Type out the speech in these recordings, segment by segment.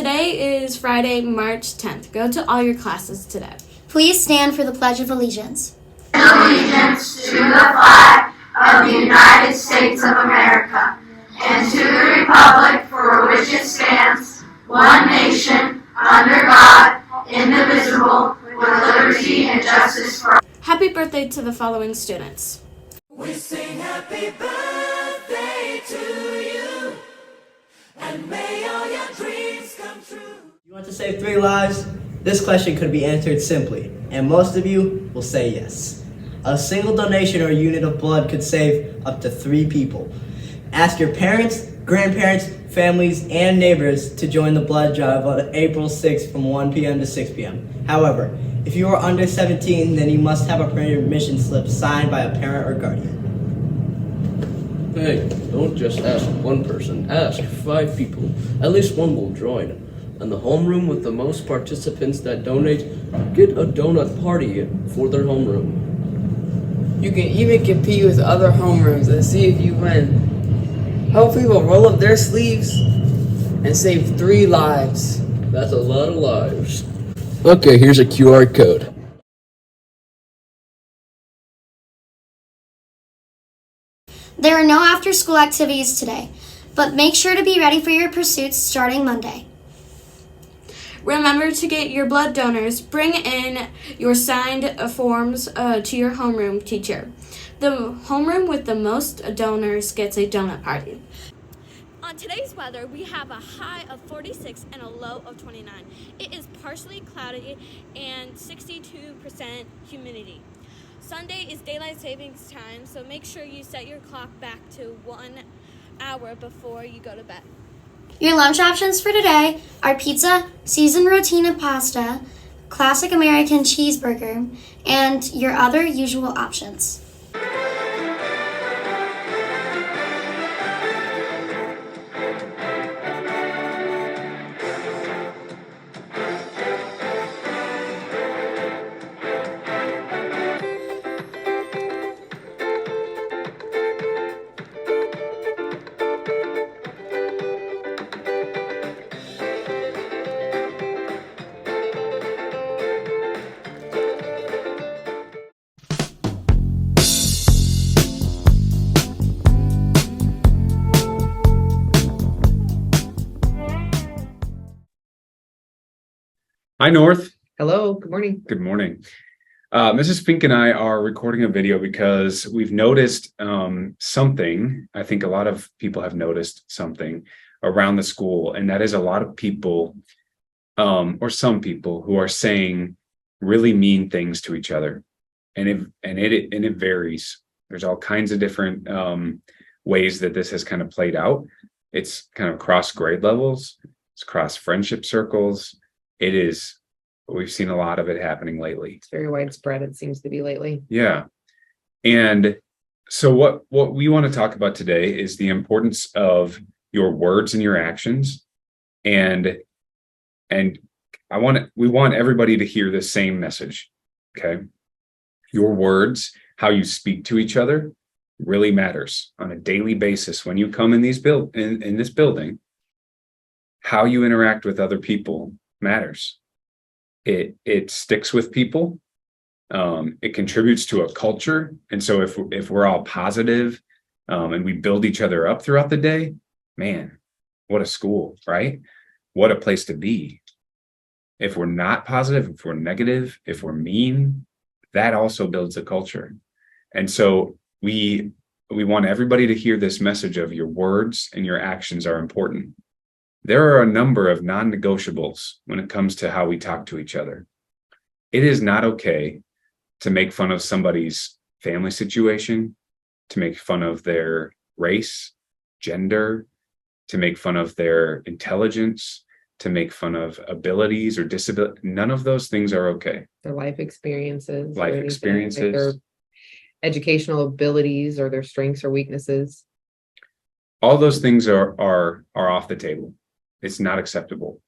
Today is Friday, March 10th. Go to all your classes today. Please stand for the Pledge of Allegiance. Allegiance to the flag of the United States of America and to the republic for which it stands, one nation, under God, indivisible, with liberty and justice for all. Happy birthday to the following students. We sing happy birthday to you, and may all your dreams come true. You want to save 3 lives? This question could be answered simply, and most of you will say yes. A single donation or unit of blood could save up to 3 people. Ask your parents, grandparents, families, and neighbors to join the blood drive on April 6th from 1 p.m. to 6 p.m. However, if you are under 17, then you must have a permission slip signed by a parent or guardian. Hey, don't just ask one person, ask 5 people. At least one will join. And the homeroom with the most participants that donate get a donut party for their homeroom. You can even compete with other homerooms and see if you win. Help people roll up their sleeves and save 3 lives. That's a lot of lives. Okay, here's a QR code. There are no after-school activities today, but make sure to be ready for your pursuits starting Monday. Remember to get your blood donors. Bring in your signed forms to your homeroom teacher. The homeroom with the most donors gets a donut party. On today's weather, we have a high of 46 and a low of 29. It is partially cloudy and 62% humidity. Sunday is daylight savings time, so make sure you set your clock back to 1 hour before you go to bed. Your lunch options for today are pizza, seasoned rotina pasta, classic American cheeseburger, and your other usual options. Hi, North. Hello, good morning. Good morning. Mrs. Fink and I are recording a video because we've noticed something. I think a lot of people have noticed something around the school, and that is a lot of people, or some people, who are saying really mean things to each other, and it varies. There's all kinds of different ways that this has kind of played out. It's kind of cross grade levels. It's cross friendship circles. We've seen a lot of it happening lately. It's very widespread, it seems to be lately. Yeah. And so what we want to talk about today is the importance of your words and your actions. And we want everybody to hear the same message. Okay. Your words, how you speak to each other, really matters on a daily basis. When you come in this building, how you interact with other people matters. It sticks with people. It contributes to a culture. And so if we're all positive and we build each other up throughout the day, man, what a school, right? What a place to be. If we're not positive, if we're negative, if we're mean, that also builds a culture. And so we want everybody to hear this message of your words and your actions are important. There are a number of non-negotiables when it comes to how we talk to each other. It is not okay to make fun of somebody's family situation, to make fun of their race, gender, to make fun of their intelligence, to make fun of abilities or disability. None of those things are okay. Their life experiences. Life or anything, experiences. like their educational abilities or their strengths or weaknesses. All those things are off the table. It's not acceptable.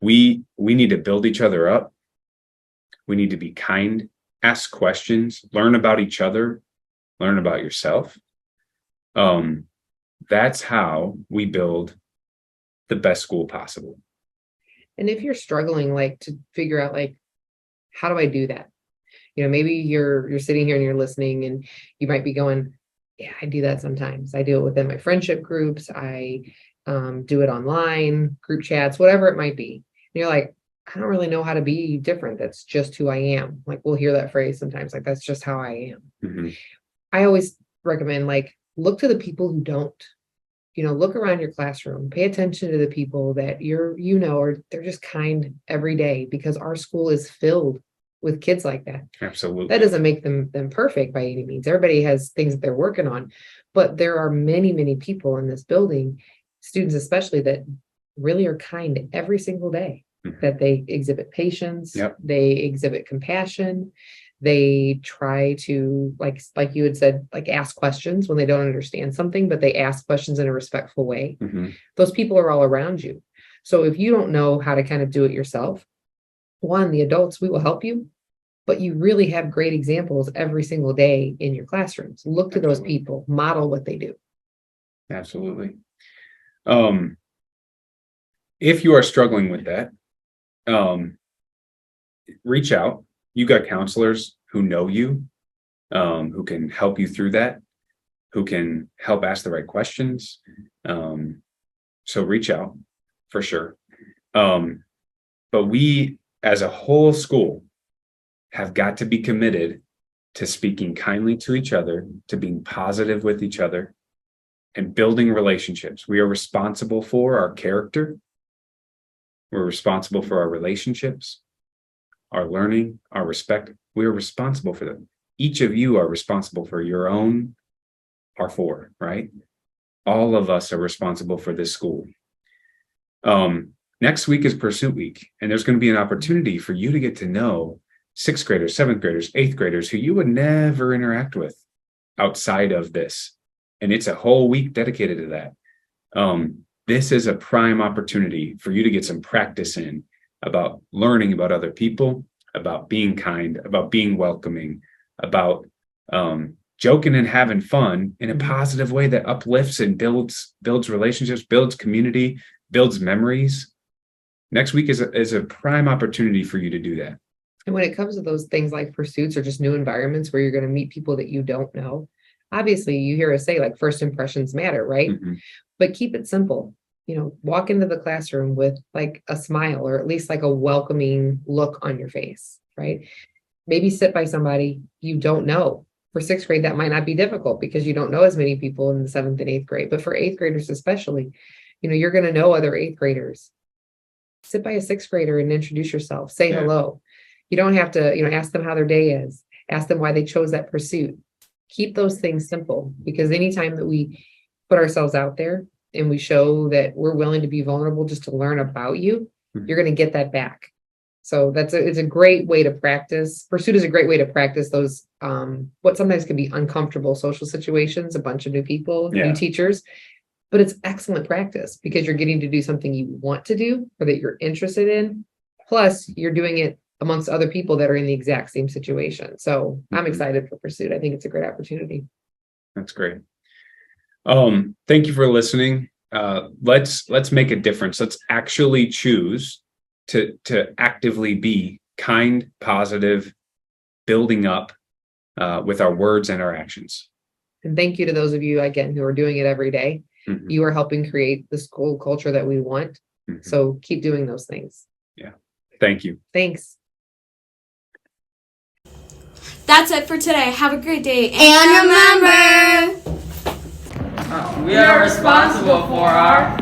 We need to build each other up. We need to be kind, ask questions, learn about each other, learn about yourself. That's how we build the best school possible. And if you're struggling, like, to figure out, like, how do I do that? You know, maybe you're sitting here and you're listening and you might be going, yeah, I do that sometimes. I do it within my friendship groups. I do it online, group chats, whatever it might be. And you're like, I don't really know how to be different. That's just who I am. Like, we'll hear that phrase sometimes, like, that's just how I am. Mhm. I always recommend, like, look to the people who don't. You know, look around your classroom, pay attention to the people that or they're just kind every day, because our school is filled with kids like that. Absolutely. That doesn't make them perfect by any means. Everybody has things that they're working on, but there are many, many people in this building, students especially, that really are kind every single day. Mhm. That they exhibit patience, Yep. they exhibit compassion, they try to, like you had said, like, ask questions when they don't understand something, but they ask questions in a respectful way. Mhm. Those people are all around you. So if you don't know how to kind of do it yourself, one, the adults, we will help you, but you really have great examples every single day in your classrooms. Look to those Absolutely. people, model what they do. Absolutely. If you are struggling with that, reach out. You got counselors who know you, who can help you through that, who can help ask the right questions. So reach out for sure. But we, as a whole school, have got to be committed to speaking kindly to each other, to being positive with each other, and building relationships. We are responsible for our character. We're responsible for our relationships, our learning, our respect. We are responsible for them. Each of you are responsible for your own R4, right? All of us are responsible for this school. Next week is Pursuit Week, and there's going to be an opportunity for you to get to know 6th graders, 7th graders, 8th graders who you would never interact with outside of this. And it's a whole week dedicated to that. This is a prime opportunity for you to get some practice in about learning about other people, about being kind, about being welcoming, about joking and having fun in a positive way that uplifts and builds relationships, builds community, builds memories. Next week is a prime opportunity for you to do that. And when it comes to those things like pursuits or just new environments where you're going to meet people that you don't know, obviously you hear us say, like, first impressions matter, right? Mhm. But keep it simple. You know, walk into the classroom with, like, a smile, or at least like a welcoming look on your face, right? Maybe sit by somebody you don't know. For 6th grade, that might not be difficult because you don't know as many people in the 7th and 8th grade. But for 8th graders especially, you know, you're going to know other 8th graders. Sit by a 6th grader and introduce yourself. Say Yeah. hello. You don't have to, you know, ask them how their day is. Ask them why they chose that pursuit. Keep those things simple, because anytime that we put ourselves out there and we show that we're willing to be vulnerable just to learn about you, Mhm. you're going to get that back. So it's a great way to practice. Pursuit is a great way to practice those, what sometimes can be uncomfortable social situations, a bunch of new people, Yeah. new teachers, but it's excellent practice because you're getting to do something you want to do or that you're interested in. Plus you're doing it amongst other people that are in the exact same situation. So I'm Mhm. excited for Pursuit. I think it's a great opportunity. That's great. Thank you for listening. Let's make a difference. Let's actually choose to actively be kind, positive, building up with our words and our actions. And thank you to those of you, again, who are doing it every day. Mhm. You are helping create the school culture that we want. Mhm. So keep doing those things. Thank you. Thanks. That's it for today. Have a great day. And remember, We are responsible for our